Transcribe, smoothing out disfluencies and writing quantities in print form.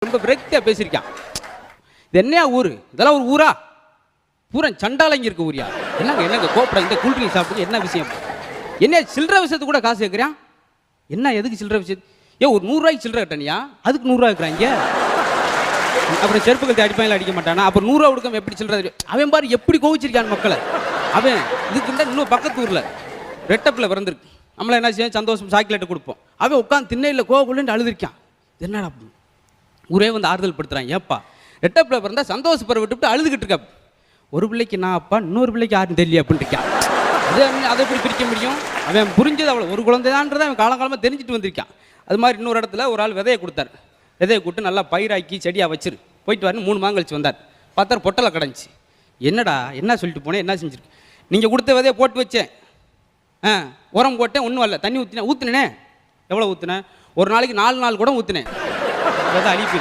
ரொம்ப விரக்தியா பேசியிருக்கான். இது என்னையா ஊரு? இதெல்லாம் ஒரு ஊரா? பூரா சண்டாலங்க இருக்க ஊரியா? என்னங்க கோப்படா இந்த கூல்ட்ரிங்க் சாப்பிட்டு என்ன விஷயம்? என்ன சில்லற விஷயத்துக்கு கூட காசு கேட்குறான்? என்ன எதுக்கு சில்லற விஷயம்? ஏன் ஒரு 100 ரூபாய்க்கு சில்லற கட்டணியா? அதுக்கு 100 ரூபா இருக்கிறாங்க. அப்புறம் செருப்பு கழுத்து அடிப்பாங்க அடிக்க மாட்டானா? அப்புறம் 100 ரூபா கொடுக்காம எப்படி சில்லற? அவன் பாரு எப்படி கோவிச்சிருக்கான் மக்களை. அவன் இதுக்கு இருந்தால் இன்னும் பக்கத்து ஊரில் ரெட்டப்பில் பிறந்திருக்கு. நம்மளை என்ன செய்ய சந்தோஷம் சாக்லேட்டு கொடுப்போம். அவன் உட்காந்து திண்ணையில் கோவக்குள்ளேன்னு அழுதுருக்கான். என்னடா ஊரே வந்து ஆறுதல் படுத்துறான். ஏப்பா ரெட்டப்பில் பிறந்தா சந்தோஷப்பட விட்டுவிட்டு அழுதுகிட்டு இருக்கா. ஒரு பிள்ளைக்கு நான் அப்பா, இன்னொரு பிள்ளைக்கு யாரும் தெரியல அப்படின்னு இருக்கான். அதை எப்படி பிரிக்க முடியும்? அவன் புரிஞ்சது அவ்வளோ ஒரு குழந்தைதான்றதை அவன் காலங்காலமாக தெரிஞ்சுட்டு வந்திருக்கான். அது மாதிரி இன்னொரு இடத்துல ஒரு ஆள் விதையை கொடுத்தார். விதையை கொடுத்து நல்லா பயிராக்கி செடியாக வச்சிரு போயிட்டு வரணும். 3 மாதம் கழிச்சு வந்தார். பார்த்தா பொட்டலை கிடந்துச்சு. என்னடா என்ன சொல்லிட்டு போனேன், என்ன செஞ்சுருக்கு? நீங்கள் கொடுத்த விதையை போட்டு வச்சேன், உரம் போட்டேன், ஒன்றும் வரல. தண்ணி ஊற்றினேன். எவ்வளோ ஊற்றினேன்? ஒரு நாளைக்கு 4 நாள் கூட ஊற்றினேன். விதை அழிப்பு.